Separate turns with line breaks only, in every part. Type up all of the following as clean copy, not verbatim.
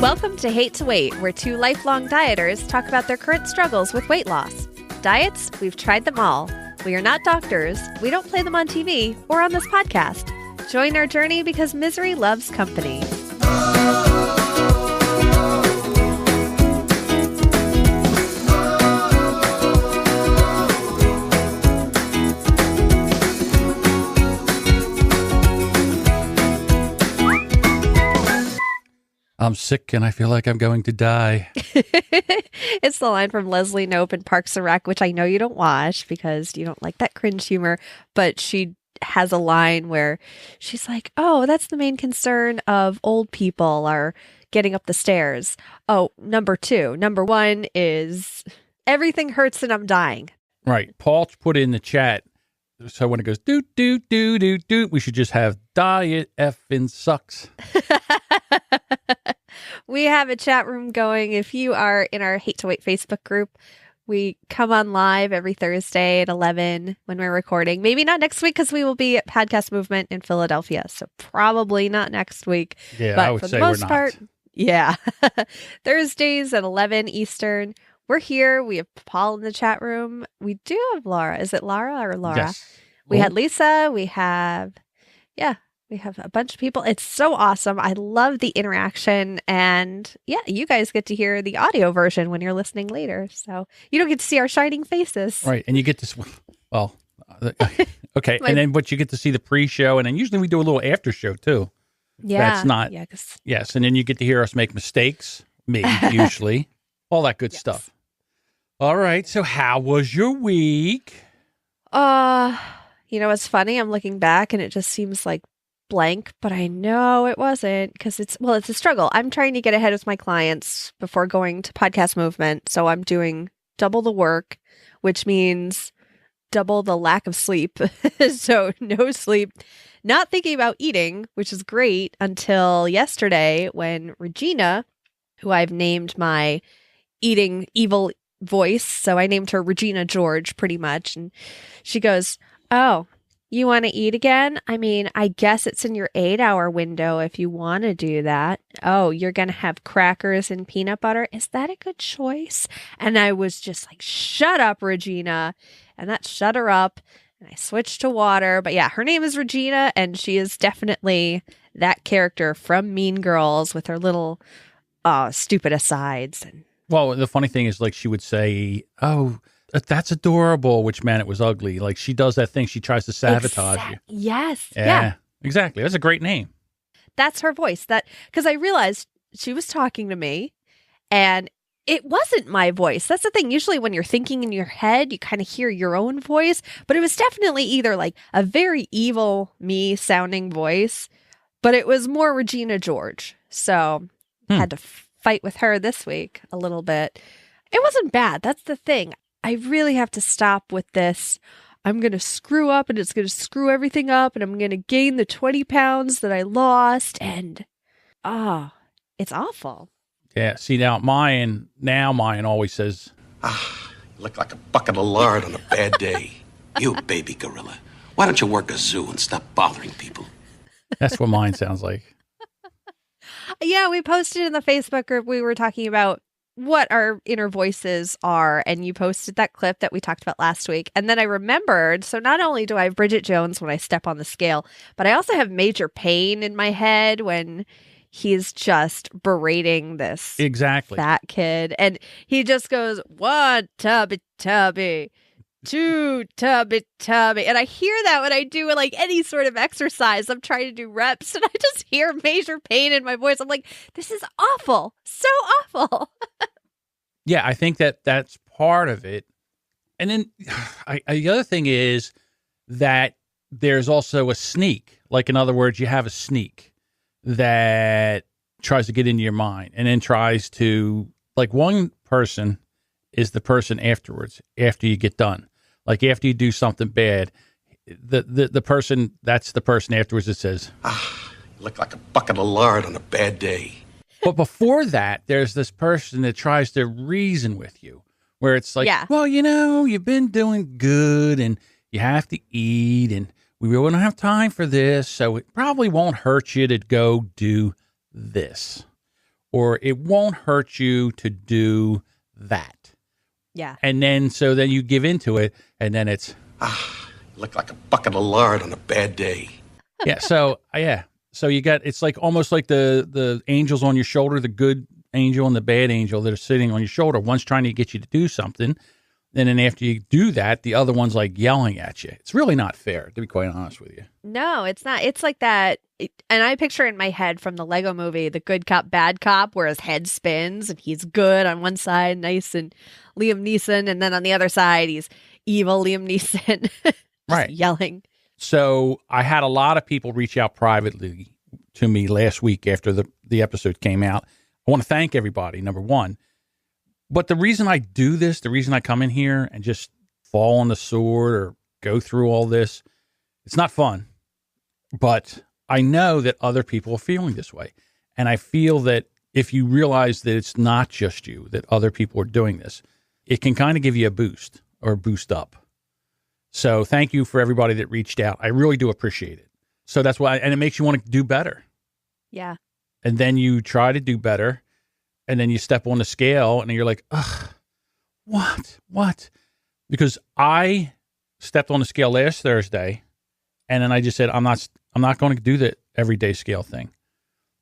Welcome to Hate to Wait, where two lifelong dieters talk about their current struggles with weight loss. Diets, we've tried them all. We are not doctors. We don't play them on TV or on this podcast. Join our journey because misery loves company.
I'm sick and I feel like I'm going to die.
It's the line from Leslie Knope in Parks and Rec, which I know you don't watch because you don't like that cringe humor, but she has a line where she's like, oh, that's the main concern of old people are getting up the stairs. Oh, number two. Number one is everything hurts and I'm dying.
Right. Paul put in the chat. So when it goes doot, doot, doot, doot, doot, we should just have diet effing sucks.
We have a chat room going. If you are in our Hate to Wait Facebook group, we come on live every Thursday at 11 when we're recording. Maybe not next week because we will be at Podcast Movement in Philadelphia. So probably not next week.
Yeah,
but
I would
for
say
the most
we're not.
part, yeah. Thursdays at 11 Eastern. We're here. We have Paul in the chat room. We do have Laura. Is it Laura or Laura?
Yes.
We had Lisa. We have a bunch of people. It's so awesome. I love the interaction. And yeah, you guys get to hear the audio version when you're listening later. So you don't get to see our shining faces.
Right. And you get to, well, okay. And then, but you get to see the pre-show. And then usually we do a little after show too.
Yeah.
That's not,
Yeah,
yes. And then you get to hear us make mistakes, me, usually. All that good stuff. All right. So how was your week?
You know, it's funny. I'm looking back and it just seems like blank, but I know it wasn't because it's a struggle. I'm trying to get ahead with my clients before going to Podcast Movement. So I'm doing double the work, which means double the lack of sleep. So no sleep, not thinking about eating, which is great until yesterday when Regina, who I've named my eating evil voice. So I named her Regina George pretty much. And she goes, oh, you want to eat again? I mean, I guess it's in your 8-hour window if you want to do that. Oh, you're going to have crackers and peanut butter. Is that a good choice? And I was just like, shut up, Regina. And that shut her up. And I switched to water. But yeah, her name is Regina. And she is definitely that character from Mean Girls with her little stupid asides. And
well, the funny thing is like she would say, oh, that's adorable, which meant it was ugly. Like she does that thing. She tries to sabotage you.
Yes.
Yeah. Exactly. That's a great name.
That's her voice. Because I realized she was talking to me and it wasn't my voice. That's the thing. Usually when you're thinking in your head, you kind of hear your own voice, but it was definitely either like a very evil me sounding voice, but it was more Regina George. So I had to fight with her this week a little bit. It wasn't bad. That's the thing. I really have to stop with this. I'm going to screw up and it's going to screw everything up and I'm going to gain the 20 pounds that I lost. And, it's awful.
Yeah. See, now mine always says,
you look like a bucket of lard on a bad day. You baby gorilla. Why don't you work a zoo and stop bothering people?
That's what mine sounds like.
Yeah, we posted in the Facebook group. We were talking about what our inner voices are, and you posted that clip that we talked about last week. And then I remembered, so not only do I have Bridget Jones when I step on the scale, but I also have major pain in my head when he's just berating this fat kid. And he just goes, 1 tubby tubby, 2 tubby tubby. And I hear that when I do like any sort of exercise. I'm trying to do reps and I just hear major pain in my voice. I'm like, this is awful. So awful.
Yeah, I think that's part of it. And then the other thing is that there's also a sneak. Like, in other words, you have a sneak that tries to get into your mind and then tries to, like, one person is the person afterwards, after you get done. Like, after you do something bad, the person, that's the person afterwards that says,
you look like a bucket of lard on a bad day.
But before that, there's this person that tries to reason with you, where it's like, well, you know, you've been doing good and you have to eat and we really don't have time for this. So it probably won't hurt you to go do this. or it won't hurt you to do that.
Yeah.
And then, so then you give into it, and then it's,
You look like a bucket of lard on a bad day.
yeah. So, yeah. So you got, it's like almost like the angels on your shoulder, the good angel and the bad angel that are sitting on your shoulder. One's trying to get you to do something. And then after you do that, the other one's like yelling at you. It's really not fair, to be quite honest with you.
No, it's not. It's like that. And I picture in my head from the Lego movie, the good cop, bad cop, where his head spins and he's good on one side, nice and Liam Neeson. And then on the other side, he's evil Liam Neeson.
Right.
Yelling.
So I had a lot of people reach out privately to me last week after the episode came out. I want to thank everybody, number one. But the reason I do this, the reason I come in here and just fall on the sword or go through all this, it's not fun. But I know that other people are feeling this way. And I feel that if you realize that it's not just you, that other people are doing this, it can kind of give you a boost or a boost up. So thank you for everybody that reached out. I really do appreciate it. So that's why, and it makes you want to do better.
Yeah.
And then you try to do better. And then you step on the scale and you're like, ugh, what? Because I stepped on the scale last Thursday and then I just said, I'm not going to do the everyday scale thing.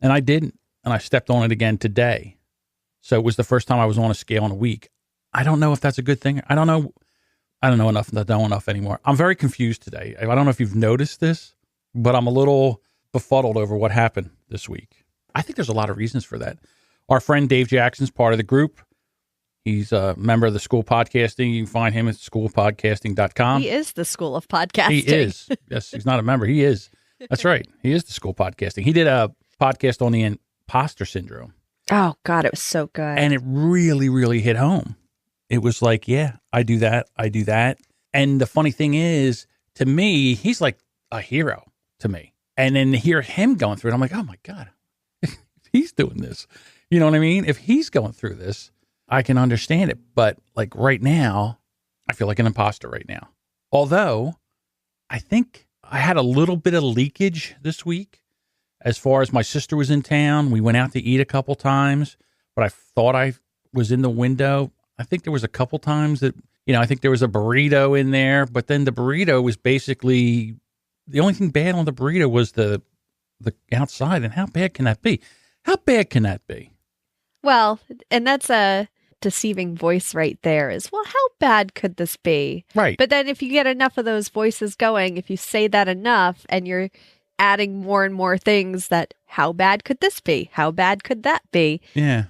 And I didn't. And I stepped on it again today. So it was the first time I was on a scale in a week. I don't know if that's a good thing. I don't know enough. I don't know enough anymore. I'm very confused today. I don't know if you've noticed this, but I'm a little befuddled over what happened this week. I think there's a lot of reasons for that. Our friend Dave Jackson's part of the group. He's a member of the School Podcasting. You can find him at schoolpodcasting.com.
He is the School of Podcasting.
He is. Yes, he's not a member. He is. That's right. He is the School Podcasting. He did a podcast on the imposter syndrome.
Oh, God, it was so good.
And it really, really hit home. It was like, yeah, I do that. And the funny thing is, to me, he's like a hero to me. And then to hear him going through it, I'm like, oh, my God, he's doing this. You know what I mean? If he's going through this, I can understand it. But like right now, I feel like an imposter right now. Although I think I had a little bit of leakage this week as far as my sister was in town. We went out to eat a couple times, but I thought I was in the window. I think there was a couple times that, I think there was a burrito in there, but then the burrito was basically, the only thing bad on the burrito was the outside. And how bad can that be? How bad can that be?
Well, and that's a deceiving voice right there is, well, how bad could this be?
Right.
But then if you get enough of those voices going, if you say that enough and you're adding more and more things that, how bad could this be? How bad could that be?
Yeah.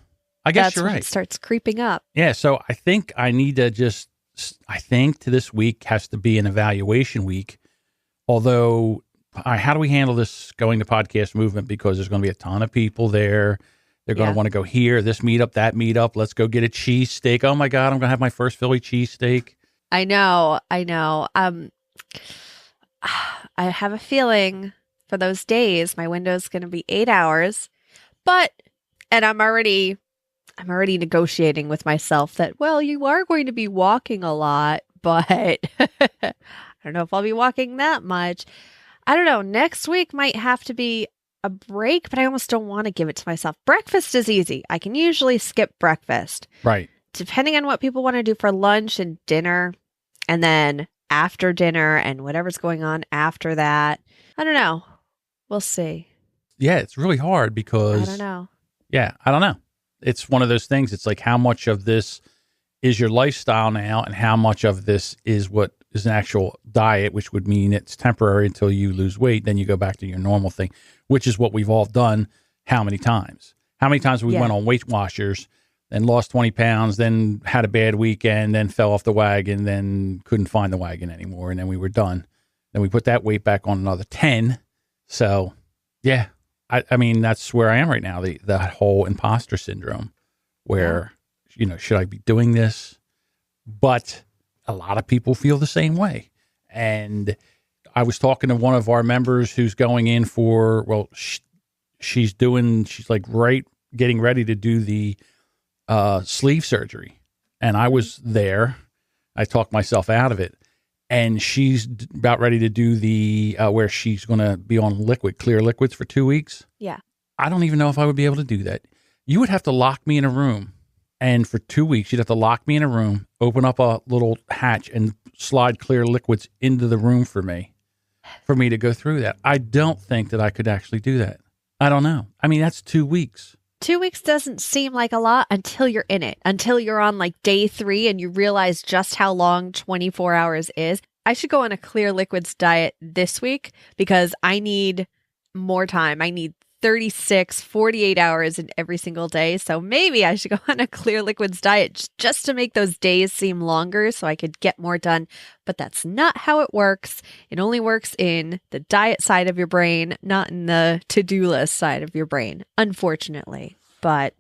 I guess
that's
you're
when
right.
It starts creeping up.
Yeah. So I think I need to to this week has to be an evaluation week. Although, how do we handle this going to podcast movement? Because there's going to be a ton of people there. They're going to want to go here, this meetup, that meetup. Let's go get a cheesesteak. Oh my God, I'm going to have my first Philly cheesesteak.
I know. I have a feeling for those days, my window is going to be 8 hours, and I'm already negotiating with myself that, well, you are going to be walking a lot, but I don't know if I'll be walking that much. I don't know. Next week might have to be a break, but I almost don't want to give it to myself. Breakfast is easy. I can usually skip breakfast.
Right.
Depending on what people want to do for lunch and dinner, and then after dinner and whatever's going on after that. I don't know. We'll see.
Yeah, it's really hard because...
I don't know.
Yeah, I don't know. It's one of those things. It's like how much of this is your lifestyle now and how much of this is what is an actual diet, which would mean it's temporary until you lose weight. Then you go back to your normal thing, which is what we've all done. How many times? How many times we went on Weight Watchers and lost 20 pounds, then had a bad weekend, then fell off the wagon, then couldn't find the wagon anymore, and then we were done. Then we put that weight back on another 10. So, yeah, I mean, that's where I am right now, the whole imposter syndrome, where, should I be doing this? But a lot of people feel the same way. And I was talking to one of our members who's going in for, she's like getting ready to do the sleeve surgery. And I was there. I talked myself out of it. And she's about ready to do the, where she's going to be on clear liquids for 2 weeks.
Yeah.
I don't even know if I would be able to do that. you would have to lock me in a room. And for 2 weeks, you'd have to lock me in a room, open up a little hatch and slide clear liquids into the room for me to go through that. I don't think that I could actually do that. I don't know. I mean, that's 2 weeks.
2 weeks doesn't seem like a lot until you're in it, until you're on like day 3 and you realize just how long 24 hours is. I should go on a clear liquids diet this week because I need more time. I need 36, 48 hours in every single day. So maybe I should go on a clear liquids diet just to make those days seem longer so I could get more done. But that's not how it works. It only works in the diet side of your brain, not in the to-do list side of your brain, unfortunately. But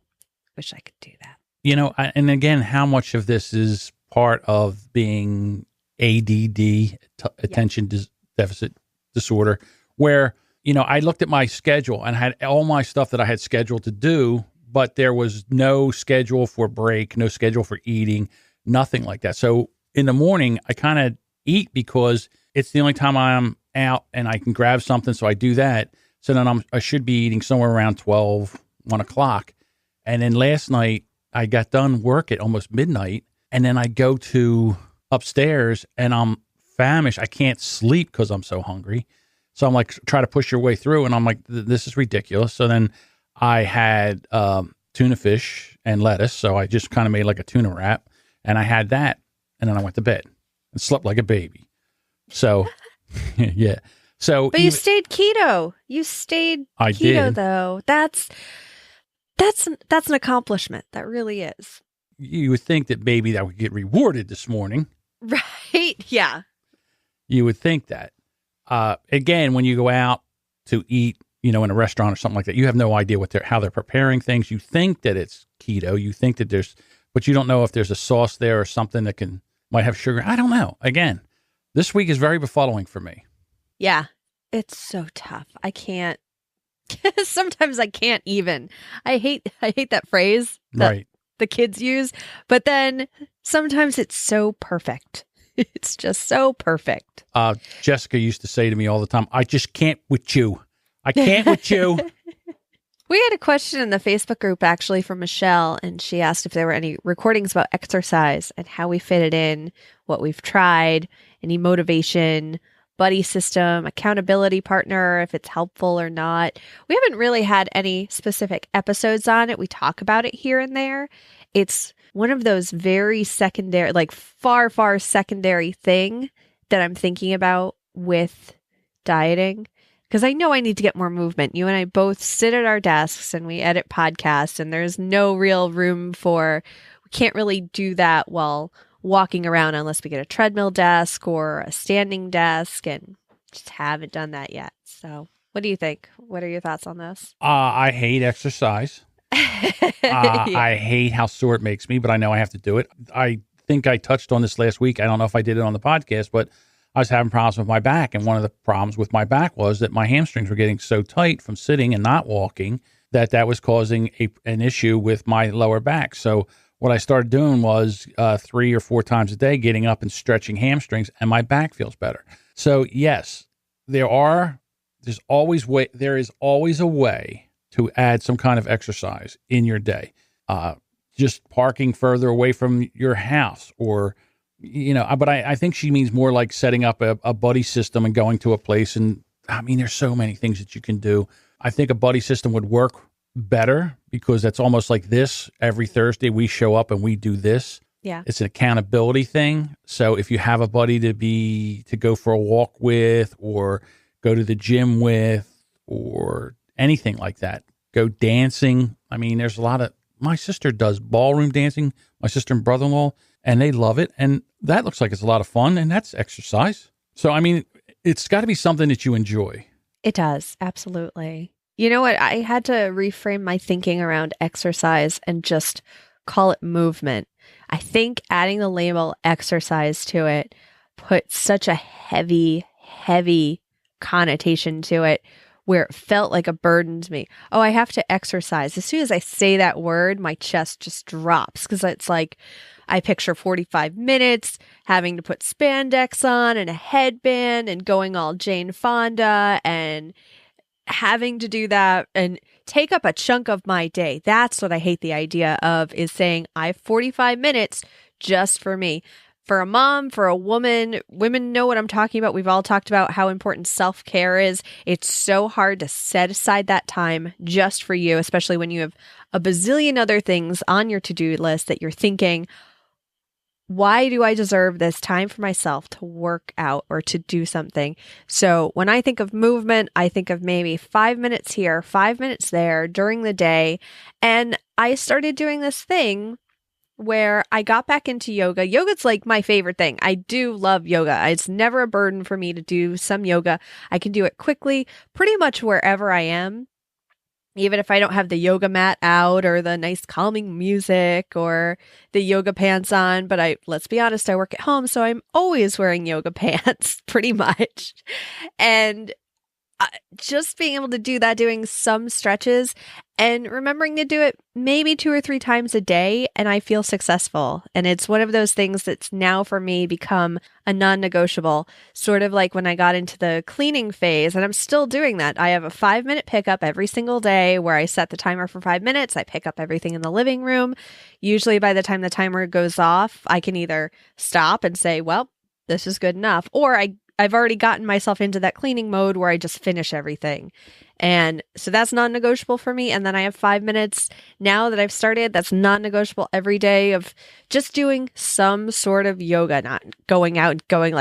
wish I could do that.
You know, and again, how much of this is part of being ADD, attention deficit disorder, where, you know, I looked at my schedule and had all my stuff that I had scheduled to do, but there was no schedule for break, no schedule for eating, nothing like that. So in the morning, I kind of eat because it's the only time I'm out and I can grab something. So I do that. So then I should be eating somewhere around 12, 1 o'clock. And then last night I got done work at almost midnight. And then I go to upstairs and I'm famished. I can't sleep because I'm so hungry. So I'm like, try to push your way through. And I'm like, this is ridiculous. So then I had tuna fish and lettuce. So I just kind of made like a tuna wrap and I had that. And then I went to bed and slept like a baby. So, yeah. So,
but you stayed keto. You stayed
I
keto,
did.
though. That's an accomplishment. That really is.
You would think that maybe that would get rewarded this morning.
Right? Yeah.
You would think that. Again, when you go out to eat, you know, in a restaurant or something like that, you have no idea how they're preparing things. You think that it's keto. You think that but you don't know if there's a sauce there or something that might have sugar. I don't know. Again, this week is very befuddling for me.
Yeah. It's so tough. I can't. Sometimes I can't even. I hate that phrase that
Right.
the kids use, but then sometimes it's so perfect. It's just so perfect.
Jessica used to say to me all the time, I just can't with you. I can't with you.
We had a question in the Facebook group actually from Michelle, and she asked if there were any recordings about exercise and how we fit it in, what we've tried, any motivation, buddy system, accountability partner, if it's helpful or not. We haven't really had any specific episodes on it. We talk about it here and there. It's one of those very secondary, like far, far secondary thing that I'm thinking about with dieting. Because I know I need to get more movement. You and I both sit at our desks and we edit podcasts, and there's no real room we can't really do that while walking around unless we get a treadmill desk or a standing desk, and just haven't done that yet. So what do you think? What are your thoughts on this?
I hate exercise. I hate how sore it makes me, but I know I have to do it. I think I touched on this last week. I don't know if I did it on the podcast, but I was having problems with my back. And one of the problems with my back was that my hamstrings were getting so tight from sitting and not walking that was causing an issue with my lower back. So what I started doing was 3 or 4 times a day, getting up and stretching hamstrings, and my back feels better. So yes, there is always a way to add some kind of exercise in your day. Just parking further away from your house, or, you know, but I think she means more like setting up a buddy system and going to a place. And I mean, there's so many things that you can do. I think a buddy system would work better because that's almost like this. Every Thursday we show up and we do this.
Yeah.
It's an accountability thing. So if you have a buddy to go for a walk with, or go to the gym with, or anything like that, go dancing. I mean, there's my sister does ballroom dancing, my sister and brother-in-law, and they love it. And that looks like it's a lot of fun, and that's exercise. So, I mean, it's got to be something that you enjoy.
It does. Absolutely. You know what? I had to reframe my thinking around exercise and just call it movement. I think adding the label exercise to it put such a heavy, heavy connotation to it, where it felt like a burden to me. Oh, I have to exercise. As soon as I say that word, my chest just drops, because it's like I picture 45 minutes having to put spandex on and a headband and going all Jane Fonda and having to do that and take up a chunk of my day. That's what I hate the idea of, is saying I have 45 minutes just for me. For a mom, for a woman, women know what I'm talking about. We've all talked about how important self-care is. It's so hard to set aside that time just for you, especially when you have a bazillion other things on your to-do list that you're thinking, why do I deserve this time for myself to work out or to do something? So when I think of movement, I think of maybe 5 minutes here, 5 minutes there during the day. And I started doing this thing where I got back into yoga. Yoga's like my favorite thing. I do love yoga. It's never a burden for me to do some yoga. I can do it quickly, pretty much wherever I am. Even if I don't have the yoga mat out or the nice calming music or the yoga pants on. But let's be honest, I work at home, so I'm always wearing yoga pants pretty much. And just being able to do that, doing some stretches and remembering to do it maybe 2 or 3 times a day, and I feel successful. And it's one of those things that's now for me become a non-negotiable, sort of like when I got into the cleaning phase, and I'm still doing that. I have a 5-minute pickup every single day where I set the timer for 5 minutes. I pick up everything in the living room. Usually by the time the timer goes off, I can either stop and say, well, this is good enough, or I've already gotten myself into that cleaning mode where I just finish everything. And so that's non-negotiable for me. And then I have 5 minutes now that I've started. That's non-negotiable every day of just doing some sort of yoga, not going out and going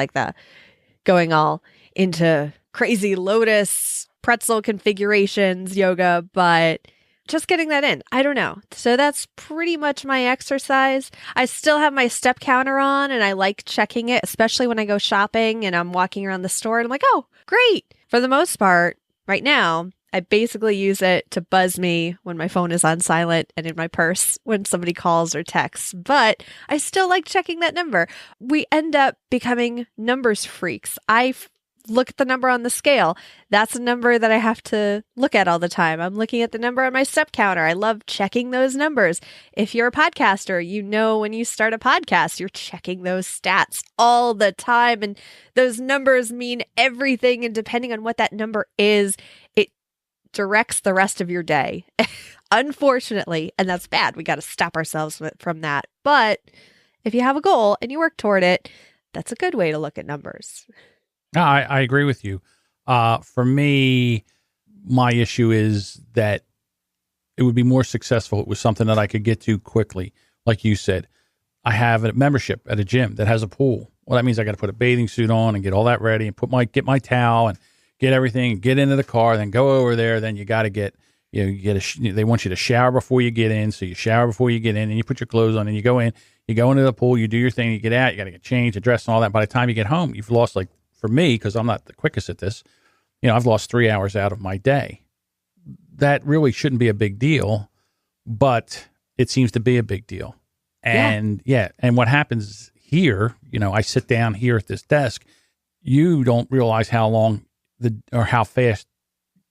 all into crazy lotus pretzel configurations yoga, but just getting that in. I don't know. So that's pretty much my exercise. I still have my step counter on and I like checking it, especially when I go shopping and I'm walking around the store and I'm like, oh, great. For the most part, right now, I basically use it to buzz me when my phone is on silent and in my purse when somebody calls or texts. But I still like checking that number. We end up becoming numbers freaks. I look at the number on the scale. That's a number that I have to look at all the time. I'm looking at the number on my step counter. I love checking those numbers. If you're a podcaster, you know when you start a podcast, you're checking those stats all the time. And those numbers mean everything. And depending on what that number is, it directs the rest of your day. Unfortunately, and that's bad. We got to stop ourselves from that. But if you have a goal and you work toward it, that's a good way to look at numbers.
No, I agree with you. For me, my issue is that it would be more successful. It was something that I could get to quickly. Like you said, I have a membership at a gym that has a pool. Well, that means I got to put a bathing suit on and get all that ready and get my towel and get everything, and get into the car, then go over there. Then you got to get, they want you to shower before you get in. So you shower before you get in and you put your clothes on and you go in, you go into the pool, you do your thing, you get out, you got to get changed, dressed and all that. By the time you get home, you've lost, like, for me, because I'm not the quickest at this, I've lost 3 hours out of my day. That really shouldn't be a big deal, but it seems to be a big deal. And and what happens here, I sit down here at this desk, you don't realize how long how fast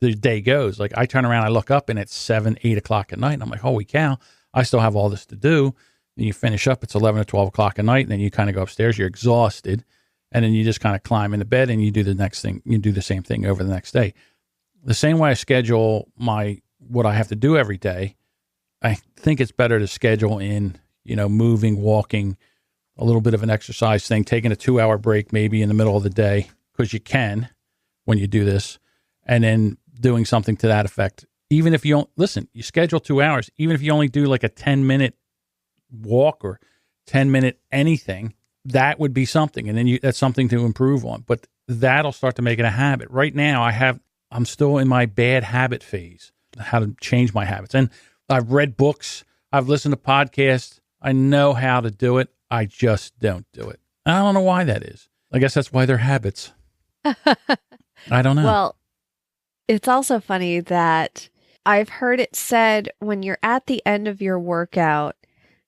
the day goes. Like, I turn around, I look up and it's 7, 8 o'clock at night. And I'm like, holy cow, I still have all this to do. And you finish up, it's 11 or 12 o'clock at night. And then you kind of go upstairs, you're exhausted. And then you just kind of climb into bed and you do the next thing. You do the same thing over the next day. The same way I schedule what I have to do every day, I think it's better to schedule in, moving, walking, a little bit of an exercise thing, taking a 2-hour break maybe in the middle of the day, because you can when you do this, and then doing something to that effect. Even if you don't, listen, you schedule 2 hours, even if you only do like a 10-minute walk or 10-minute anything, that would be something. And then that's something to improve on. But that'll start to make it a habit. Right now, I'm still in my bad habit phase, how to change my habits. And I've read books. I've listened to podcasts. I know how to do it. I just don't do it. I don't know why that is. I guess that's why they're habits. I don't know.
Well, it's also funny that I've heard it said when you're at the end of your workout,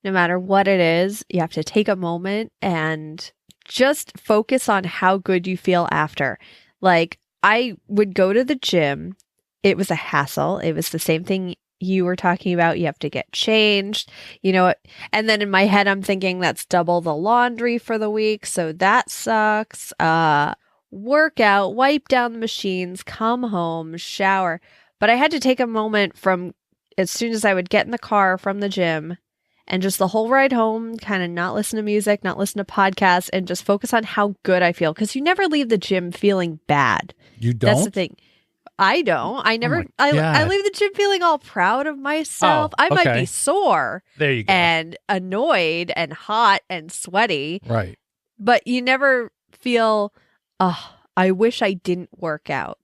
no matter what it is, you have to take a moment and just focus on how good you feel after. Like, I would go to the gym. It was a hassle. It was the same thing you were talking about. You have to get changed, and then in my head, I'm thinking that's double the laundry for the week. So that sucks. work out, wipe down the machines, come home, shower. But I had to take a moment from as soon as I would get in the car from the gym and just the whole ride home, kind of not listen to music, not listen to podcasts, and just focus on how good I feel. Because you never leave the gym feeling bad.
You don't?
That's the thing. I don't. I never. I leave the gym feeling all proud of myself. I might be sore.
There you go.
And annoyed and hot and sweaty.
Right.
But you never feel, oh, I wish I didn't work out.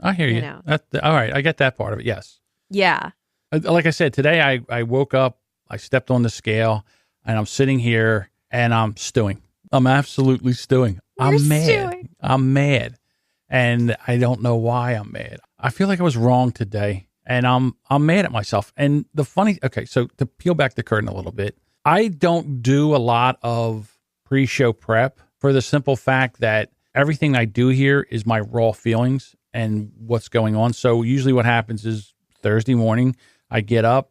I hear you.
know?
All right. I get that part of it. Yes.
Yeah.
Like I said, today I woke up, I stepped on the scale, and I'm sitting here and I'm stewing. I'm absolutely stewing. I'm mad. I'm mad. And I don't know why I'm mad. I feel like I was wrong today, and I'm mad at myself. And so to peel back the curtain a little bit, I don't do a lot of pre-show prep for the simple fact that everything I do here is my raw feelings and what's going on. So usually what happens is Thursday morning, I get up,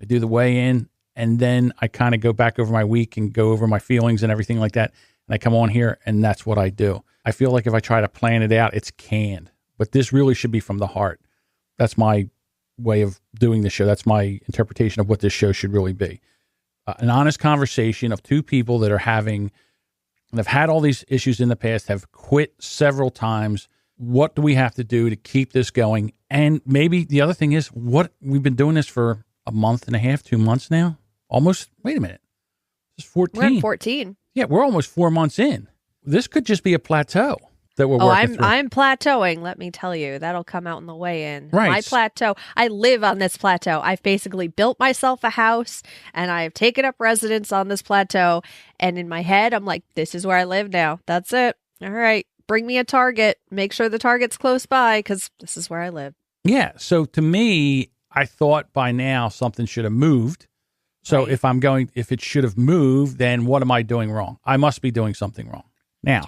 I do the weigh-in, and then I kind of go back over my week and go over my feelings and everything like that. And I come on here, and that's what I do. I feel like if I try to plan it out, it's canned. But this really should be from the heart. That's my way of doing the show. That's my interpretation of what this show should really be. An honest conversation of two people that are having, and have had all these issues in the past, have quit several times. What do we have to do to keep this going? And maybe the other thing is, we've been doing this for a month and a half, 2 months now. Almost, wait a minute. This is 14.
We're at 14.
Yeah, we're almost 4 months in. This could just be a plateau that we're working through.
I'm plateauing, let me tell you. That'll come out in the weigh-in.
Right.
My plateau, I live on this plateau. I've basically built myself a house, and I've taken up residence on this plateau. And in my head, I'm like, this is where I live now. That's it. All right. Bring me a Target. Make sure the Target's close by, because this is where I live.
Yeah. So to me, I thought by now something should have moved. So
Right.
if it should have moved, then what am I doing wrong? I must be doing something wrong. Now,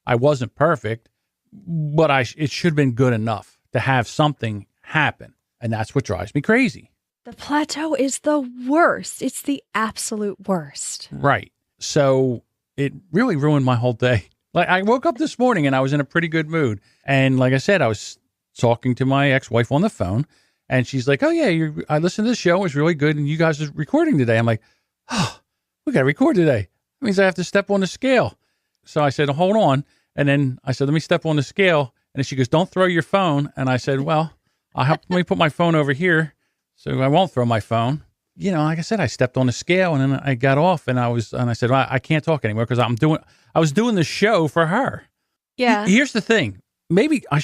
I wasn't perfect, but it should have been good enough to have something happen. And that's what drives me crazy.
The plateau is the worst. It's the absolute worst.
Right. So it really ruined my whole day. Like, I woke up this morning and I was in a pretty good mood. And like I said, I was talking to my ex-wife on the phone, and she's like, oh yeah, I listened to the show. It was really good. And you guys are recording today. I'm like, oh, we got to record today. That means I have to step on the scale. So I said, hold on. And then I said, let me step on the scale. And then she goes, don't throw your phone. And I said, well, let me put my phone over here so I won't throw my phone. You know, like I said, I stepped on the scale, and then I got off, and I said, well, I can't talk anymore because I was doing the show for her.
Yeah.
Here's the thing. Maybe we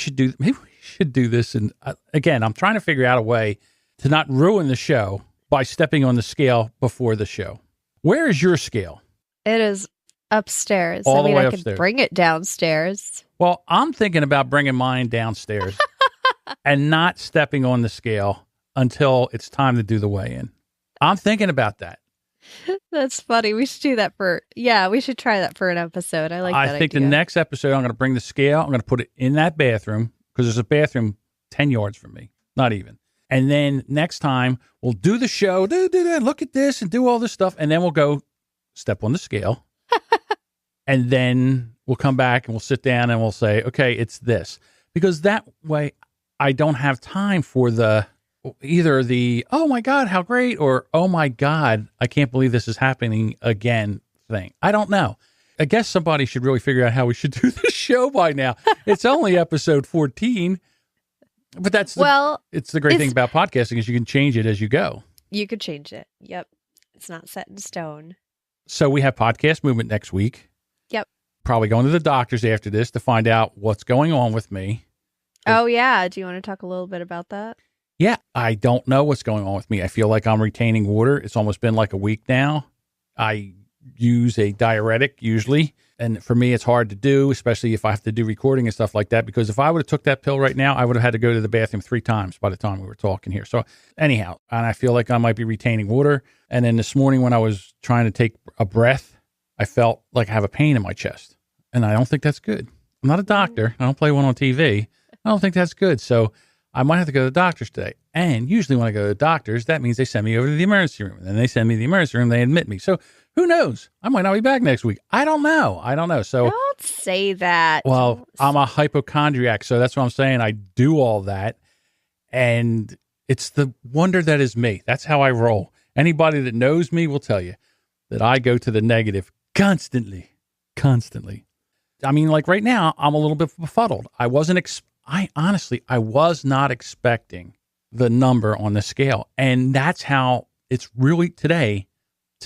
should do this. And again, I'm trying to figure out a way to not ruin the show by stepping on the scale before the show. Where is your scale?
It is upstairs.
All the way
I
upstairs.
could bring it downstairs.
Well, I'm thinking about bringing mine downstairs and not stepping on the scale until it's time to do the weigh-in. I'm thinking about that.
That's funny. We should do that we should try that for an episode. I like that idea.
I think the next episode, I'm going to bring the scale. I'm going to put it in that bathroom because there's a bathroom 10 yards from me. Not even. And then next time we'll do the show, look at this and do all this stuff. And then we'll go step on the scale. And then we'll come back and we'll sit down and we'll say, okay, it's this. Because that way I don't have time for either the, oh my God, how great, or, oh my God, I can't believe this is happening again thing. I don't know. I guess somebody should really figure out how we should do this show by now. It's only episode 14, but it's the great thing about podcasting is you can change it as you go.
You could change it. Yep. It's not set in stone.
So we have podcast movement next week.
Yep.
Probably going to the doctors after this to find out what's going on with me.
Oh, yeah. Do you want to talk a little bit about that?
Yeah, I don't know what's going on with me. I feel like I'm retaining water. It's almost been like a week now. I use a diuretic usually. And for me, it's hard to do, especially if I have to do recording and stuff like that, because if I would have took that pill right now, I would have had to go to the bathroom 3 times by the time we were talking here. So anyhow, and I feel like I might be retaining water. And then this morning when I was trying to take a breath, I felt like I have a pain in my chest. And I don't think that's good. I'm not a doctor. I don't play one on TV. I don't think that's good. So I might have to go to the doctor's today. And usually when I go to the doctor's, that means they send me over to the emergency room. And then they send me to the emergency room, they admit me. So who knows? I might not be back next week. I don't know. So
Don't say that.
well, I'm a hypochondriac, so that's what I'm saying. I do all that. And it's the wonder that is me. That's how I roll. Anybody that knows me will tell you that I go to the negative constantly. I mean, like right now, I'm a little bit befuddled. I was not expecting the number on the scale. And that's how it's really today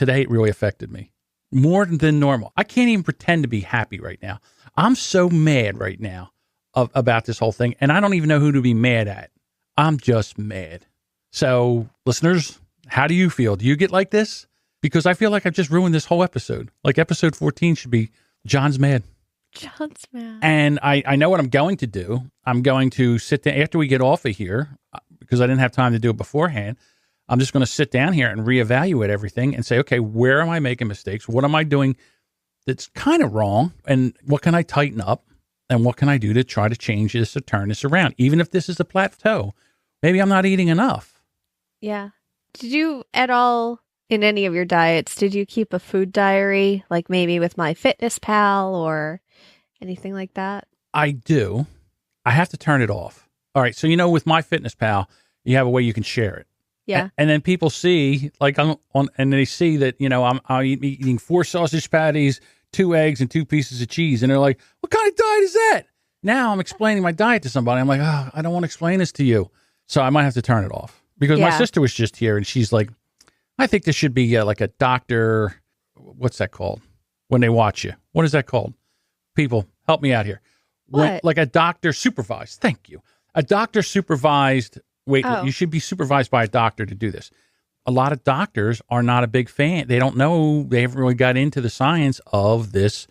it really affected me more than normal. I can't even pretend to be happy right now. I'm so mad right now about this whole thing. And I don't even know who to be mad at. I'm just mad. So listeners, how do you feel? Do you get like this? Because I feel like I've just ruined this whole episode. Like episode 14 should be John's mad.
John's mad.
And I know what I'm going to do. I'm going to sit down after we get off of here, because I didn't have time to do it beforehand. I'm just going to sit down here and reevaluate everything and say, okay, where am I making mistakes? What am I doing that's kind of wrong? And what can I tighten up? And what can I do to try to change this or turn this around? Even if this is a plateau, maybe I'm not eating enough.
Yeah. Did you at all, in any of your diets, did you keep a food diary, like maybe with MyFitnessPal or anything like that?
I do. I have to turn it off. All right. So, with MyFitnessPal, you have a way you can share it.
Yeah.
And then people see, like I'm on, and they see that, I'm eating 4 sausage patties, 2 eggs, and 2 pieces of cheese. And they're like, what kind of diet is that? Now I'm explaining my diet to somebody. I'm like, oh, I don't want to explain this to you. So I might have to turn it off, because my sister was just here and she's like, I think this should be like a doctor. What's that called? When they watch you. What is that called? People, help me out here.
What?
Like a doctor supervised. Thank you. A doctor supervised. Wait, you should be supervised by a doctor to do this. A lot of doctors are not a big fan. They don't know. They haven't really got into the science of this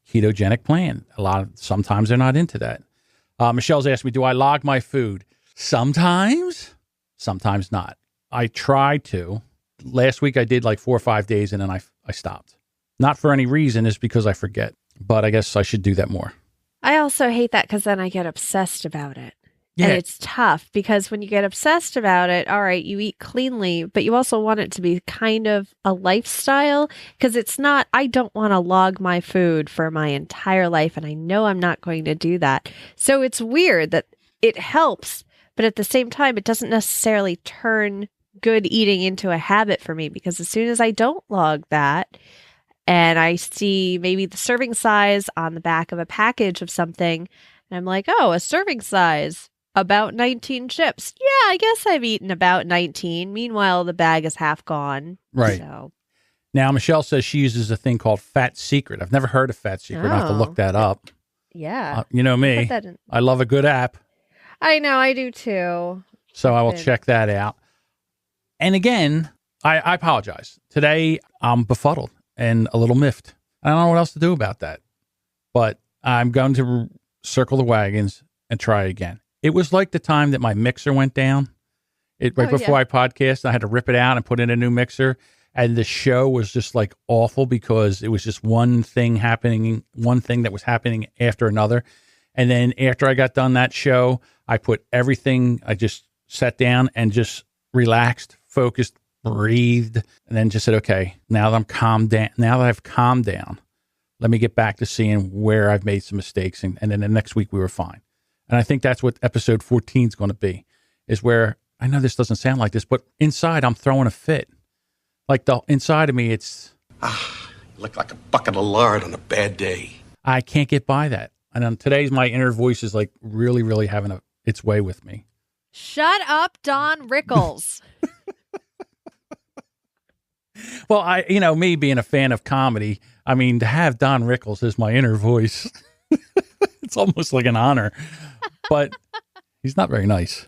ketogenic plan. Sometimes they're not into that. Michelle's asked me, do I log my food? Sometimes not. I try to. Last week I did like 4 or 5 days and then I stopped. Not for any reason, it's because I forget. But I guess I should do that more.
I also hate that because then I get obsessed about it.
Yeah.
And it's tough because when you get obsessed about it, all right, you eat cleanly, but you also want it to be kind of a lifestyle, because it's not, I don't want to log my food for my entire life. And I know I'm not going to do that. So it's weird that it helps, but at the same time, it doesn't necessarily turn good eating into a habit for me, because as soon as I don't log that and I see maybe the serving size on the back of a package of something, and I'm like, oh, a serving size, about 19 chips. Yeah, I guess I've eaten about 19. Meanwhile, the bag is half gone.
Right.
So.
Now, Michelle says she uses a thing called FatSecret. I've never heard of FatSecret. I have to look that up.
Yeah.
You know me. I love a good app.
I know, I do too.
So I will check that out. And again, I apologize. Today, I'm befuddled and a little miffed. I don't know what else to do about that. But I'm going to circle the wagons and try again. It was like the time that my mixer went down. Before I podcast, I had to rip it out and put in a new mixer. And the show was just like awful because it was just one thing that was happening after another. And then after I got done that show, I just sat down and just relaxed, focused, breathed, and then just said, okay, now that I've calmed down, let me get back to seeing where I've made some mistakes. And then the next week we were fine. And I think that's what episode 14 is going to be, is where, I know this doesn't sound like this, but inside I'm throwing a fit. Like inside of me, it's...
You look like a bucket of lard on a bad day.
I can't get by that. And today's my inner voice is like really, really having its way with me.
Shut up, Don Rickles.
Well, me being a fan of comedy, I mean, to have Don Rickles as my inner voice, it's almost like an honor. But he's not very nice.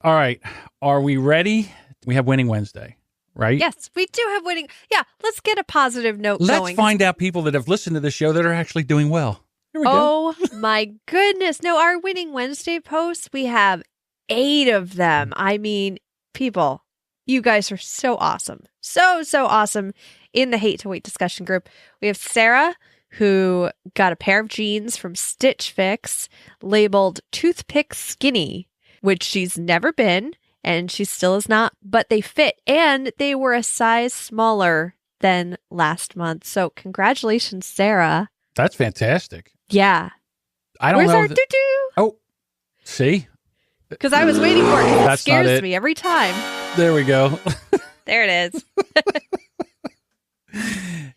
All right. Are we ready? We have Winning Wednesday, right?
Yes, we do have winning. Yeah, let's get a positive note
going.
Let's
find out people that have listened to the show that are actually doing well. Here we go.
Oh, my goodness. No, our Winning Wednesday posts, we have 8 of them. I mean, people, you guys are so awesome. So awesome in the Hate to Wait discussion group. We have Sarah, who got a pair of jeans from StitchFix labeled Toothpick Skinny which she's never been, and she still is not, but they fit, and they were a size smaller than last month. So congratulations, Sarah.
That's fantastic.
Yeah.
I don't
Where's
know.
our doo-doo?
Oh, see?
Because I was waiting for it. It
That's not
scares
it.
me every time.
There we go.
There it is.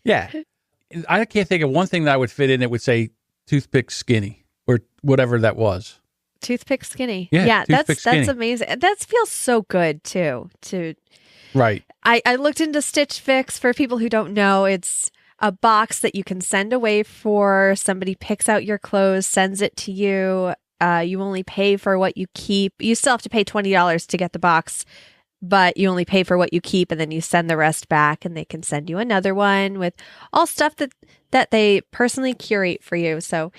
Yeah. I can't think of one thing that I would fit in that would say toothpick skinny or whatever that was.
Toothpick skinny.
Yeah, toothpick
that's
skinny.
amazing. That feels so good too.
Right.
I looked into StitchFix. For people who don't know, it's a box that you can send away for somebody picks out your clothes, sends it to you. You only pay for what you keep. You still have to pay $20 to get the box, but you only pay for what you keep, and then you send the rest back, and they can send you another one with all stuff that they personally curate for you. So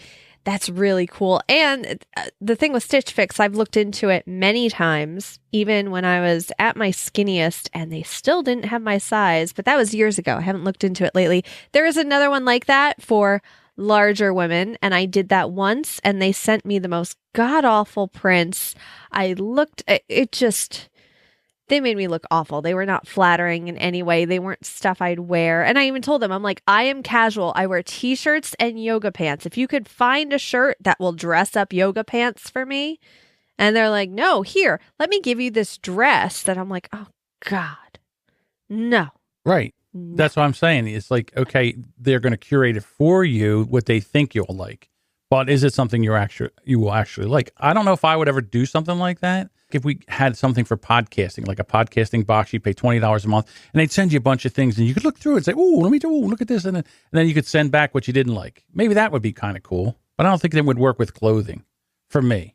that's really cool. And the thing with Stitch Fix, I've looked into it many times, even when I was at my skinniest, and they still didn't have my size, but that was years ago. I haven't looked into it lately. There is another one like that for larger women, and I did that once, and they sent me the most god-awful prints. I looked, they made me look awful. They were not flattering in any way. They weren't stuff I'd wear. And I even told them, I'm like, I am casual. I wear t-shirts and yoga pants. If you could find a shirt that will dress up yoga pants for me. And they're like, no, here, let me give you this dress. That I'm like, oh God, no.
Right.
No.
That's what I'm saying. It's like, okay, they're going to curate it for you, what they think you'll like. But is it something you will actually like? I don't know if I would ever do something like that. If we had something for podcasting, like a podcasting box, you pay $20 a month, and they'd send you a bunch of things, and you could look through it and say, "Oh, look at this," and then you could send back what you didn't like. Maybe that would be kind of cool, but I don't think it would work with clothing for me.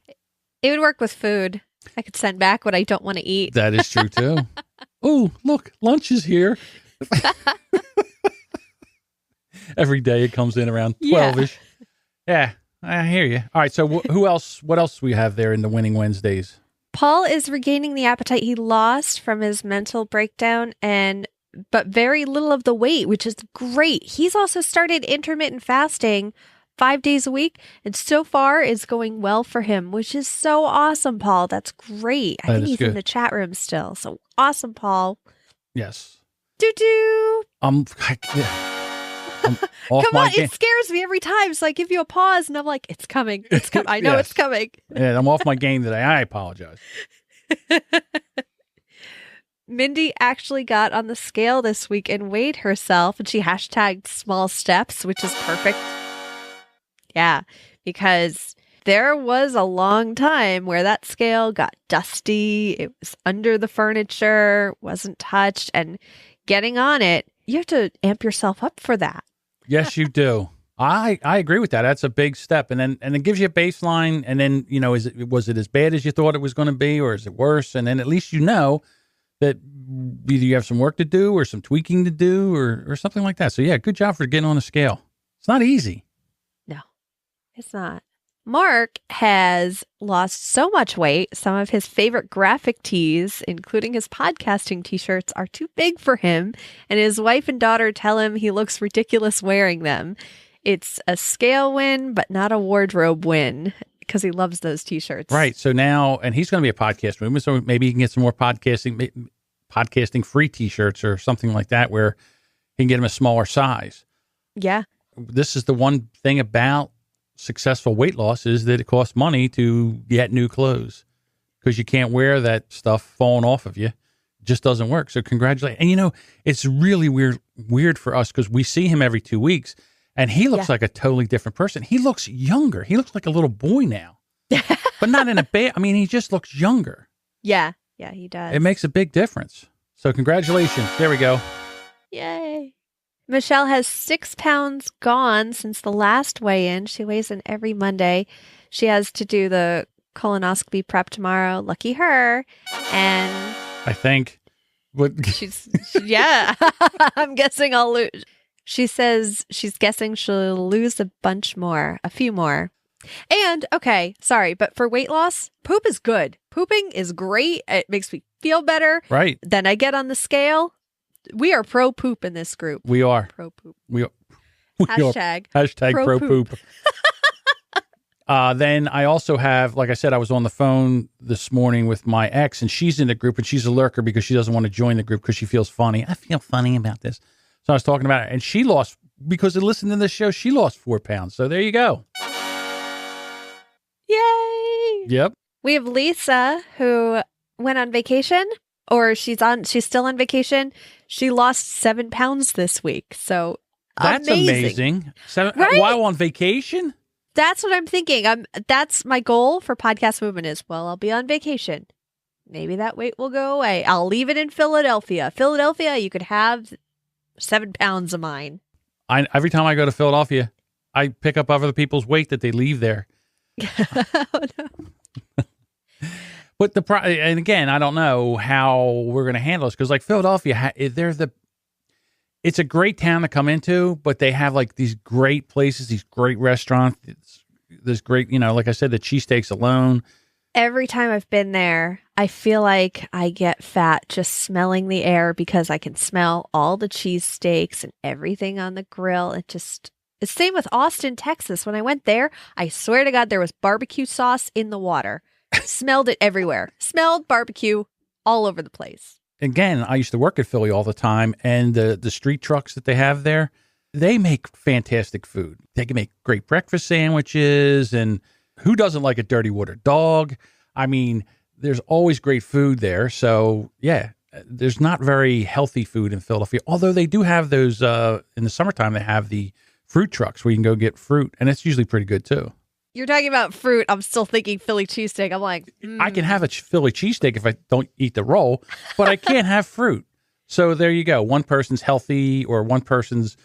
It would work with food. I could send back what I don't want to eat.
That is true too. Oh, look, lunch is here. Every day it comes in around 12ish. Yeah, I hear you. All right, so who else? What else do we have there in the Winning Wednesdays?
Paul is regaining the appetite he lost from his mental breakdown, but very little of the weight, which is great. He's also started intermittent fasting 5 days a week, and so far is going well for him, which is so awesome, Paul. That's great. I think he's in the chat room still. So awesome, Paul.
Yes.
Doo-doo.
I'm off
Come
my
on,
game.
it scares me every time. So I give you a pause, and I'm like, it's coming. It's coming. I know
Yes.
it's coming.
Yeah, I'm off my game today. I apologize.
Mindy actually got on the scale this week and weighed herself, and she hashtagged small steps, which is perfect. Yeah, because there was a long time where that scale got dusty. It was under the furniture, wasn't touched, and getting on it, you have to amp yourself up for that.
Yes, you do. I agree with that. That's a big step, and it gives you a baseline. And then was it as bad as you thought it was going to be, or is it worse? And then at least you know that either you have some work to do, or some tweaking to do, or something like that. So yeah, good job for getting on the scale. It's not easy.
No, it's not. Mark has lost so much weight. Some of his favorite graphic tees, including his podcasting t-shirts, are too big for him, and his wife and daughter tell him he looks ridiculous wearing them. It's a scale win, but not a wardrobe win, because he loves those t-shirts.
Right. So now, and he's going to be a podcast movement, so maybe he can get some more podcasting free t-shirts or something like that, where he can get them a smaller size.
Yeah.
This is the one thing about successful weight loss, is that it costs money to get new clothes, because you can't wear that stuff falling off of you. It just doesn't work. So congratulations. And it's really weird for us, because we see him every 2 weeks, and he looks like a totally different person. He looks younger. He looks like a little boy now, but not in a bad, he just looks younger.
Yeah. Yeah, he does.
It makes a big difference. So congratulations. There we go.
Yay. Michelle has 6 pounds gone since the last weigh-in. She weighs in every Monday. She has to do the colonoscopy prep tomorrow. Lucky her. And
I think
yeah, I'm guessing I'll lose. She says she's guessing she'll lose a few more. And, okay, sorry, but for weight loss, poop is good. Pooping is great. It makes me feel better.
Right.
Then I get on the scale. We are pro poop in this group.
We are.
Pro poop.
We are.
Hashtag
Hashtag pro poop. Then I also have, like I said, I was on the phone this morning with my ex, and she's in the group, and she's a lurker because she doesn't want to join the group because she feels funny. I feel funny about this. So I was talking about it, and she lost, because of listening to this show, she lost 4 pounds. So there you go.
Yay!
Yep.
We have Lisa, who went on vacation, or she's still on vacation. She lost 7 pounds this week. So
that's amazing.
Right?
While on vacation?
That's what I'm thinking. That's my goal for Podcast Movement is, well, I'll be on vacation. Maybe that weight will go away. I'll leave it in Philadelphia. Philadelphia, you could have 7 pounds of mine.
Every time I go to Philadelphia, I pick up other people's weight that they leave there.
Oh, no.
But and again, I don't know how we're going to handle this because, like, Philadelphia, it's a great town to come into, but they have like these great places, these great restaurants. There's great, like I said, the cheesesteaks alone.
Every time I've been there, I feel like I get fat just smelling the air because I can smell all the cheesesteaks and everything on the grill. It's the same with Austin, Texas. When I went there, I swear to God, there was barbecue sauce in the water. Smelled it everywhere. Smelled barbecue all over the place.
Again, I used to work at Philly all the time, and the street trucks that they have there, they make fantastic food. They can make great breakfast sandwiches, and who doesn't like a dirty water dog? I mean, there's always great food there. So, yeah, there's not very healthy food in Philadelphia, although they do have those, in the summertime, they have the fruit trucks where you can go get fruit, and it's usually pretty good, too.
You're talking about fruit. I'm still thinking Philly cheesesteak. I'm like,
I can have a Philly cheesesteak if I don't eat the roll, but I can't have fruit. So there you go. One person's healthy, or one person's,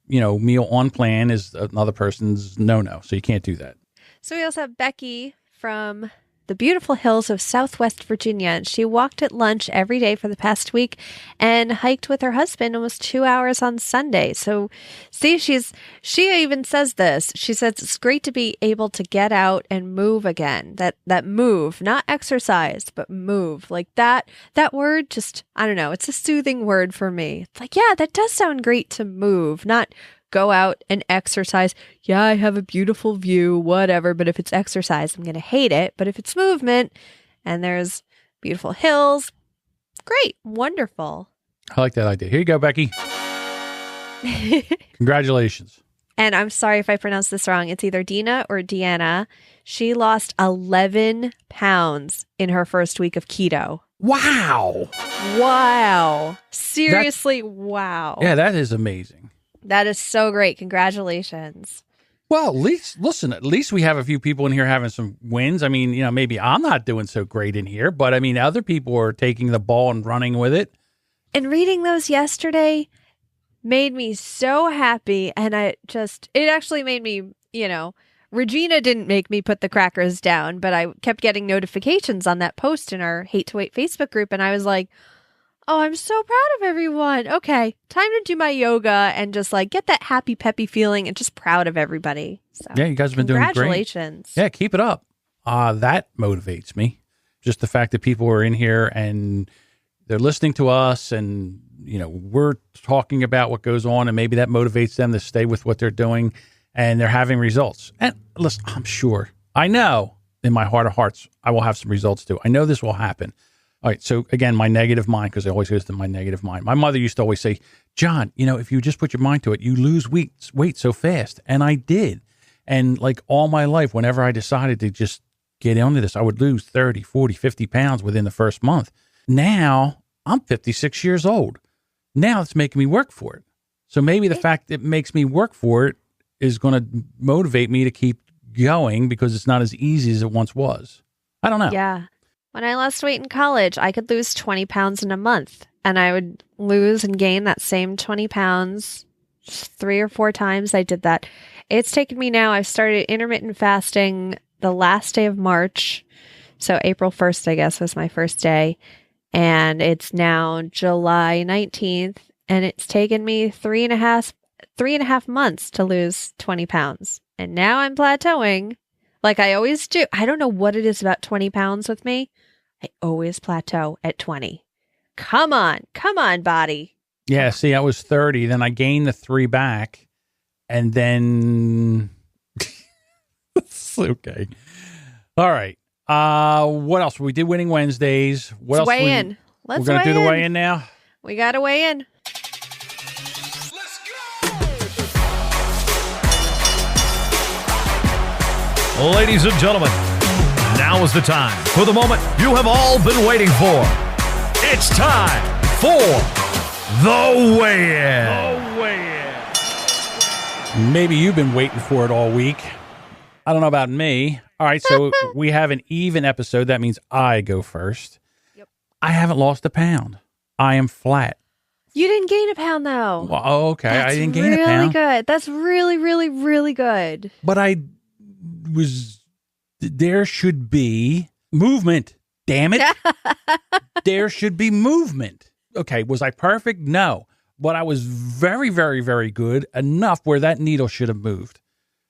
meal on plan is another person's no. So you can't do that.
So we also have Becky from the beautiful hills of Southwest Virginia. And she walked at lunch every day for the past week and hiked with her husband almost 2 hours on Sunday. So see, she even says this. She says it's great to be able to get out and move again. That move, not exercise, but move. Like that word just, I don't know. It's a soothing word for me. It's like, yeah, that does sound great to move, not go out and exercise. Yeah, I have a beautiful view, whatever. But if it's exercise, I'm going to hate it. But if it's movement and there's beautiful hills, great, wonderful.
I like that idea. Here you go, Becky. Congratulations.
And I'm sorry if I pronounced this wrong. It's either Dina or Deanna. She lost 11 pounds in her first week of keto.
Wow.
Seriously, wow.
Yeah, that is amazing.
That is so great. Congratulations.
Well, at least we have a few people in here having some wins. I mean, maybe I'm not doing so great in here, but I mean, other people are taking the ball and running with it.
And reading those yesterday made me so happy. And it actually made me, Regina didn't make me put the crackers down, but I kept getting notifications on that post in our Hate to Wait Facebook group. And I was like, oh, I'm so proud of everyone. Okay, time to do my yoga and just like get that happy, peppy feeling and just proud of everybody. So,
yeah, you guys have been doing great.
Congratulations.
Yeah, keep it up. That motivates me. Just the fact that people are in here and they're listening to us and, we're talking about what goes on, and maybe that motivates them to stay with what they're doing, and they're having results. And listen, I know in my heart of hearts, I will have some results too. I know this will happen. All right. So again, my negative mind, because it always goes to my negative mind. My mother used to always say, John, if you just put your mind to it, you lose weight so fast. And I did. And like all my life, whenever I decided to just get into this, I would lose 30, 40, 50 pounds within the first month. Now I'm 56 years old. Now it's making me work for it. So maybe the fact that it makes me work for it is going to motivate me to keep going because it's not as easy as it once was. I don't know.
Yeah. When I lost weight in college, I could lose 20 pounds in a month, and I would lose and gain that same 20 pounds 3 or 4 times. I did that. It's taken me now. I've started intermittent fasting the last day of March. So April 1st, I guess, was my first day. And it's now July 19th, and it's taken me 3.5 months to lose 20 pounds. And now I'm plateauing like I always do. I don't know what it is about 20 pounds with me. I always plateau at 20. Come on, body.
Yeah, see, I was 30, then I gained the 3 back, and then It's okay. All right. What else? We did Winning Wednesdays. What else?
Weigh in.
We're going to do the weigh in now?
We got to weigh in.
Let's go!
Ladies and gentlemen, now is the time for the moment you have all been waiting for. It's time for the weigh-in.
Maybe you've been waiting for it all week. I don't know about me. All right, so we have an even episode. That means I go first.
Yep.
I haven't lost a pound. I am flat.
You didn't gain a pound, though.
Well, oh, okay.
That's
I didn't gain a pound.
really good. That's really, really, really good.
But there should be movement. Damn it. There should be movement. Okay, was I perfect? No. But I was very, very, very good enough where that needle should have moved.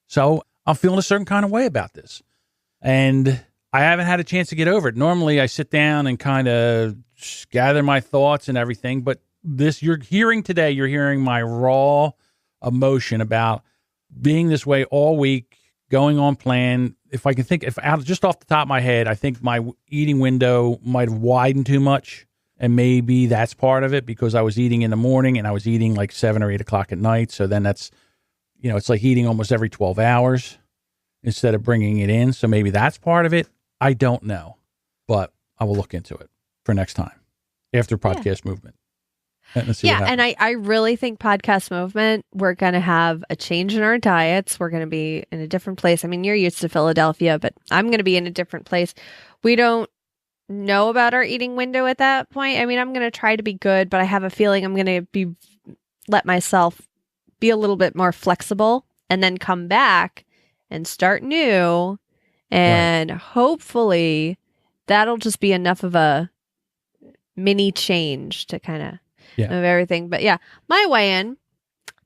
So I'm feeling a certain kind of way about this. And I haven't had a chance to get over it. Normally I sit down and kind of gather my thoughts and everything. But this you're hearing today, you're hearing my raw emotion about being this way all week, going on plan. If I can think, just off the top of my head, I think my eating window might have widened too much. And maybe that's part of it because I was eating in the morning and I was eating like 7 or 8 o'clock at night. So then that's, it's like eating almost every 12 hours instead of bringing it in. So maybe that's part of it. I don't know, but I will look into it for next time after podcast movement. Let's see.
Yeah. And I really think podcast movement, we're going to have a change in our diets. We're going to be in a different place. I mean, you're used to Philadelphia, but I'm going to be in a different place. We don't know about our eating window at that point. I mean, I'm going to try to be good, but I have a feeling I'm going to let myself be a little bit more flexible and then come back and start new. And hopefully that'll just be enough of a mini change to kind of of everything. But yeah, my weigh-in,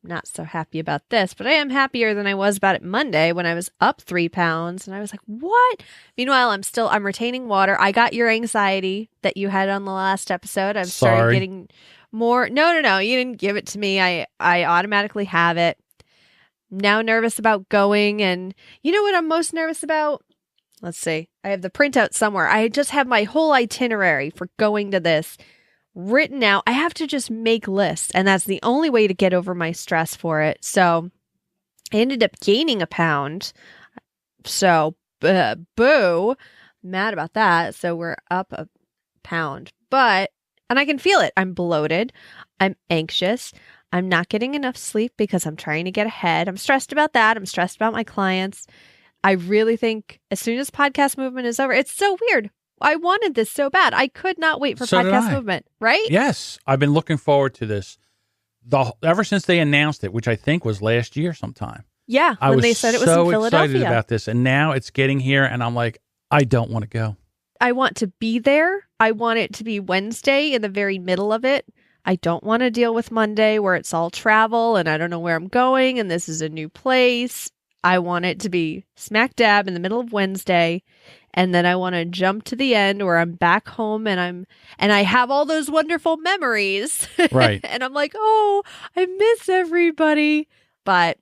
not so happy about this, but I am happier than I was about it Monday when I was up 3 pounds and I was like, what? Meanwhile, I'm retaining water. I got your anxiety that you had on the last episode. I've started getting more. No. You didn't give it to me. I automatically have it. Now nervous about going. And you know what I'm most nervous about? Let's see. I have the printout somewhere. I just have my whole itinerary for going to this written out. I have to just make lists, and that's the only way to get over my stress for it. So I ended up gaining a pound. So boo, mad about that. So we're up a pound, and I can feel it. I'm bloated. I'm anxious. I'm not getting enough sleep because I'm trying to get ahead. I'm stressed about that. I'm stressed about my clients. I really think as soon as podcast movement is over, it's so weird. I wanted this so bad. I could not wait for podcast movement, right?
Yes. I've been looking forward to this ever since they announced it, which I think was last year sometime.
Yeah, when they said it was in Philadelphia. I was so excited
about this, and now it's getting here, and I'm like, I don't want to go.
I want to be there. I want it to be Wednesday in the very middle of it. I don't want to deal with Monday where it's all travel, and I don't know where I'm going, and this is a new place. I want it to be smack dab in the middle of Wednesday. And then I want to jump to the end where I'm back home and I have all those wonderful memories.
Right.
And I'm like, oh, I miss everybody. But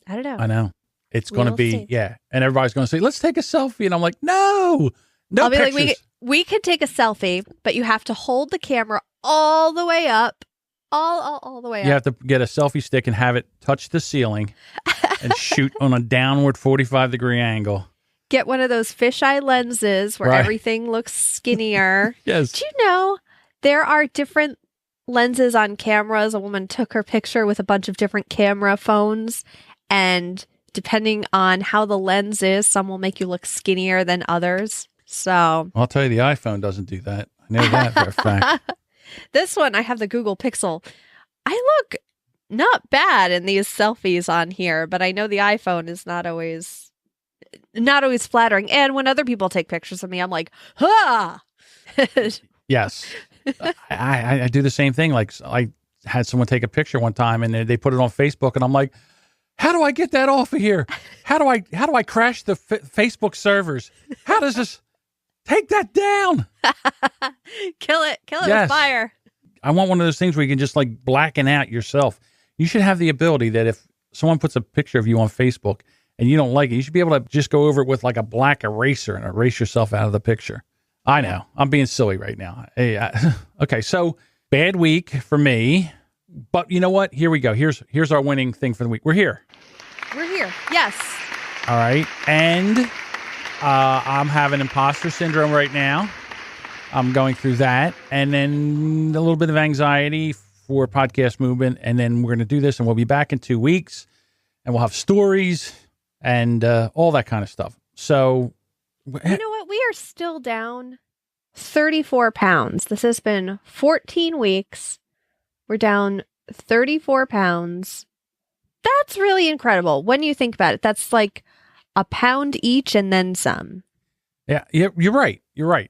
I don't know.
I know. It's going to be, yeah. And everybody's going to say, let's take a selfie. And I'm like, no I'll pictures.
Be like, we could take a selfie, but you have to hold the camera all the way up. All the way up.
You have to get a selfie stick and have it touch the ceiling and shoot on a downward 45-degree angle.
Get one of those fisheye lenses where everything looks skinnier.
Yes.
Do you know there are different lenses on cameras? A woman took her picture with a bunch of different camera phones, and depending on how the lens is, some will make you look skinnier than others. So
I'll tell you, the iPhone doesn't do that. I know that for a fact.
This one, I have the Google Pixel. I look not bad in these selfies on here, but I know the iPhone is not always flattering. And when other people take pictures of me, I'm like, ha!
Yes. I do the same thing. Like, I had someone take a picture one time and they put it on Facebook, and I'm like, how do I get that off of here? How do I crash the Facebook servers? How does this take that down?
Kill it with fire.
I want one of those things where you can just like blacken out yourself. You should have the ability that if someone puts a picture of you on Facebook and you don't like it, you should be able to just go over it with like a black eraser and erase yourself out of the picture. I know. I'm being silly right now. Hey, okay, so bad week for me. But you know what? Here we go. Here's our winning thing for the week. We're here.
We're here. Yes.
All right. And I'm having imposter syndrome right now. I'm going through that. And then a little bit of anxiety for podcast movement. And then we're going to do this, and we'll be back in 2 weeks. And we'll have stories and all that kind of stuff. So,
you know what? We are still down 34 pounds. This has been 14 weeks. We're down 34 pounds. That's really incredible. When you think about it, that's like a pound each and then some.
Yeah, you're right. You're right.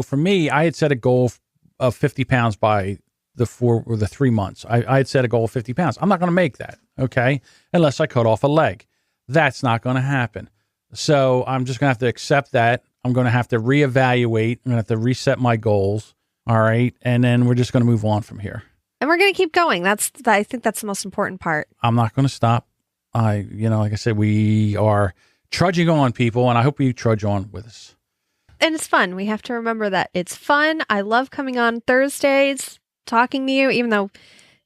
For me, I had set a goal of 50 pounds by the 3 months. I had set a goal of 50 pounds. I'm not going to make that, okay, unless I cut off a leg. That's not going to happen. So I'm just going to have to accept that. I'm going to have to reevaluate. I'm going to have to reset my goals, all right? And then we're just going to move on from here.
And we're going to keep going. I think that's the most important part.
I'm not going to stop. Like I said, we are trudging on, people, and I hope you trudge on with us.
And it's fun. We have to remember that it's fun. I love coming on Thursdays, talking to you, even though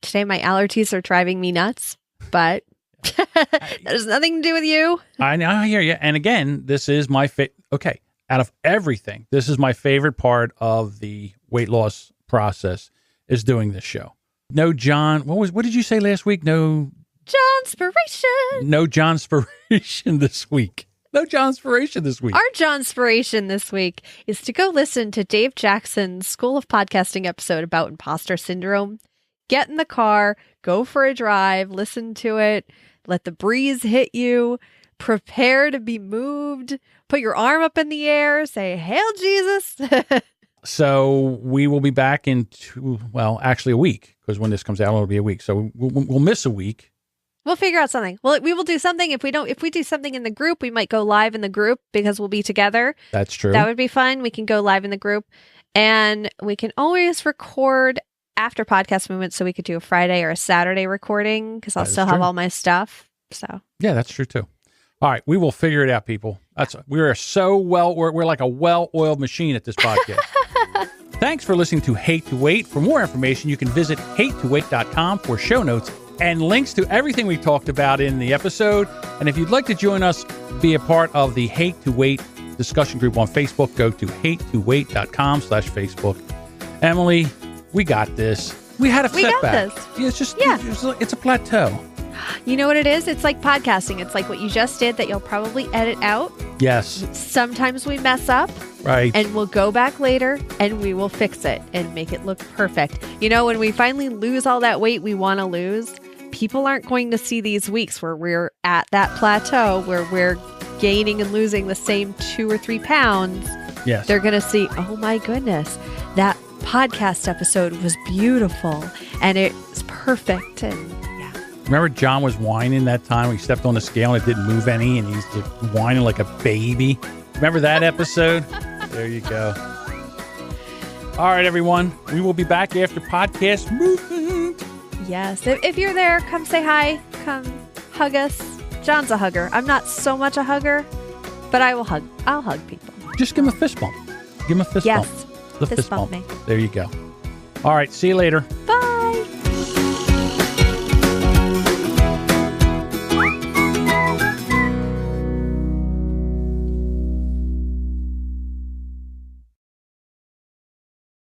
today my allergies are driving me nuts. But that has nothing to do with you.
I hear you. And again, this is my okay. Out of everything, this is my favorite part of the weight loss process, is doing this show. No John. What did you say last week? No
Johnspiration.
No Johnspiration this week. No Johnspiration this week.
Our Johnspiration this week is to go listen to Dave Jackson's School of Podcasting episode about imposter syndrome. Get in the car, go for a drive, listen to it, let the breeze hit you, prepare to be moved, put your arm up in the air, say, "Hail Jesus."
So we will be back in actually a week, because when this comes out, it'll be a week. So we'll miss a week.
We'll figure out something. Well, we will do something. If we do something in the group, we might go live in the group because we'll be together.
That's true.
That would be fun. We can go live in the group, and we can always record after podcast movement. So we could do a Friday or a Saturday recording, because I'll still have all my stuff. So
yeah, that's true too. All right, we will figure it out, people. We're like a well-oiled machine at this podcast. Thanks for listening to Hate to Wait. For more information, you can visit hatetowait.com for show notes and links to everything we talked about in the episode. And if you'd like to join us, be a part of the Hate to Wait discussion group on Facebook, go to hatetowait.com/Facebook. Emily, we got this. We had a setback.
We got this.
It's a plateau.
You know what it is? It's like podcasting. It's like what you just did that you'll probably edit out.
Yes.
Sometimes we mess up.
Right.
And we'll go back later and we will fix it and make it look perfect. When we finally lose all that weight we want to lose, people aren't going to see these weeks where we're at that plateau where we're gaining and losing the same 2 or 3 pounds.
Yes.
They're going to see, oh my goodness, that podcast episode was beautiful and it's perfect. And
remember John was whining that time? We stepped on the scale and it didn't move any, and he's just whining like a baby. Remember that episode? There you go. All right, everyone. We will be back after podcast movement.
Yes. If you're there, come say hi. Come hug us. John's a hugger. I'm not so much a hugger, but I will hug. I'll hug people.
Just give him a fist bump. Give him a fist bump.
Yes.
The fist bump
me.
There you go. All right. See you later.
Bye.